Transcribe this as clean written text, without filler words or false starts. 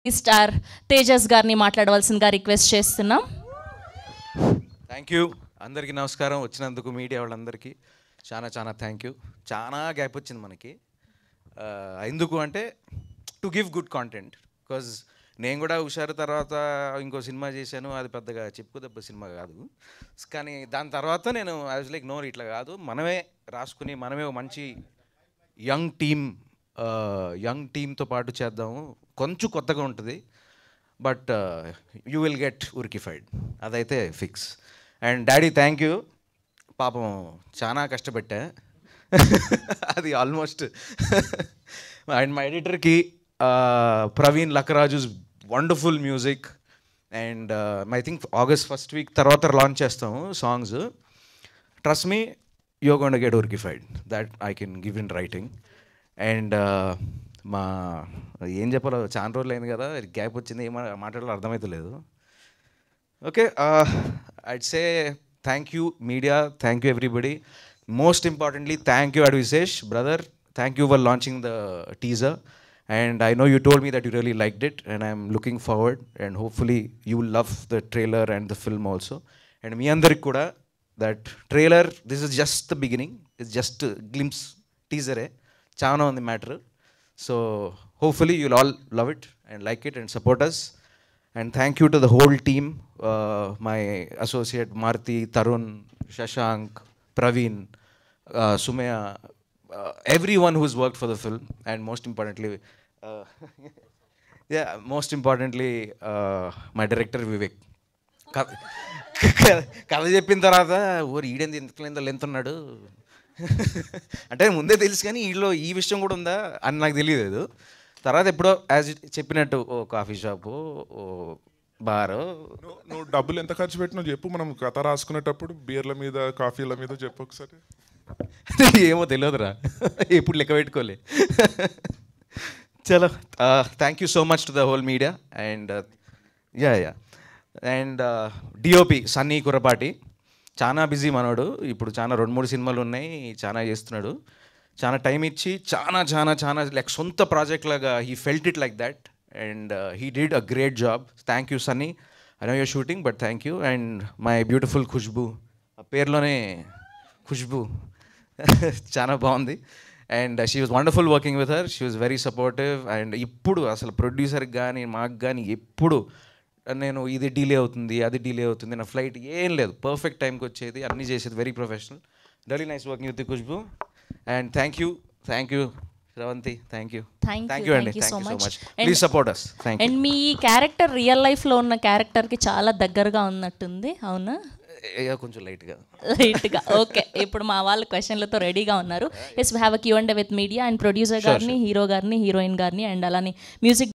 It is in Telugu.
స్టార్ తేజస్ గారిని మాట్లాడవలసిందిగా రిక్వెస్ట్ చేస్తున్నాం. Thank you. అందరికీ నమస్కారం. వచ్చినందుకు మీడియా వాళ్ళందరికీ చాలా చాలా థ్యాంక్ యూ. చాలా గ్యాప్ వచ్చింది మనకి. ఎందుకు అంటే to give good content. Because నేను కూడా హుషారు తర్వాత ఇంకో సినిమా చేశాను, అది పెద్దగా చెప్పుకోదెబ్బ సినిమా కాదు. కానీ దాని తర్వాత నేను ఐ వాజ్ లైక్ నో, ఇట్లా కాదు, మనమే రాసుకుని మనమే మంచి యంగ్ టీమ్తో పాటు చేద్దాము. కొంచెం కొత్తగా ఉంటుంది, బట్ యూ విల్ గెట్ ఉరికిఫైడ్, అదైతే fix. And daddy thank you. పాపం చాలా కష్టపెట్టా అది ఆల్మోస్ట్. అండ్ మా ఎడిటర్కి ప్రవీణ్ లక్కరాజుస్ wonderful music. And I think August 1st week తర్వాత లాంచ్ చేస్తాము songs. Trust me, you're going to get ఉరికిఫైడ్, that I can give in writing. And మా ఏం చెప్పాలో, చాలా రోజులు అయింది కదా, గ్యాప్ వచ్చింది, ఏం మాట్లాడాలో అర్థమవుతలేదు. Okay, I'd say thank you media, thank you everybody. Most importantly thank you Adivi Sesh brother, thank you for launching the teaser. And I know you told me that you really liked it, and I'm looking forward, and hopefully you will love the trailer and the film also. And me andariki kuda, that trailer, this is just the beginning, it's just a glimpse, teaser chaana undi matter. So hopefully you'll all love it and like it and support us. And thank you to the whole team, my associate Marti, Tarun, Shashank, Praveen, Sumaya, everyone who's worked for the film. And most importantly, my director Vivek. కథ చెప్పిన తర్వాత ఊరు ఈడేంది ఇంతలో లెంత్ ఉన్నాడు అంటే ముందే తెలుసు, కానీ వీళ్ళు ఈ విషయం కూడా ఉందా అని నాకు తెలియలేదు. తర్వాత ఎప్పుడో యాజ్ చెప్పినట్టు ఓ కాఫీ షాపు, ఓ బారు. నువ్వు డబ్బులు ఎంత ఖర్చు పెట్టినావు చెప్పు, మనం కథ రాసుకునేటప్పుడు బీర్ల మీద కాఫీల మీద చెప్పు ఒకసారి. ఏమో తెలియదురా, ఎప్పుడు లెక్క పెట్టుకోలే. చలో, thank you so much to the whole media. And and DOP Sunny Kurapati చాలా బిజీ మనోడు. ఇప్పుడు చాలా 2-3 సినిమాలు ఉన్నాయి, చాలా చేస్తున్నాడు. చాలా టైం ఇచ్చి చాలా చాలా చాలా లైక్ సొంత ప్రాజెక్ట్ లాగా he felt it like that. And he did a great job. Thank you Sunny. I know your shooting, but thank you. And my beautiful Khushbu, ఆ పేరులోనే ఖుష్బూ చాలా బాగుంది. And she was wonderful working with her. She was very supportive. And ఇప్పుడు అసలు ప్రొడ్యూసర్కి కానీ మాకు కానీ ఎప్పుడు నేను ఇది డిలే అవుతుంది, అది డిలే అవుతుంది, నా ఫ్లైట్ ఏం లేదు, పర్ఫెక్ట్ టైంకి వచ్చేది, అన్నీ చేసేది. Very professional. Really nice working with Khushboo. And thank you Sravanthi, thank you అండి, thank you so much. Please support us. Thank you. And మీ క్యారెక్టర్ రియల్ లైఫ్లో ఉన్న క్యారెక్టర్కి చాలా దగ్గరగా ఉన్నట్టుంది, అవునా? కొంచెం లైట్గా. ఓకే, ఇప్పుడు మా వాళ్ళు క్వశ్చన్లతో రెడీగా ఉన్నారు. Yes, we have a Q&A with media. And producer గారిని, హీరో గారిని, హీరోయిన్ గారిని, అండ్ అలానే మ్యూజిక్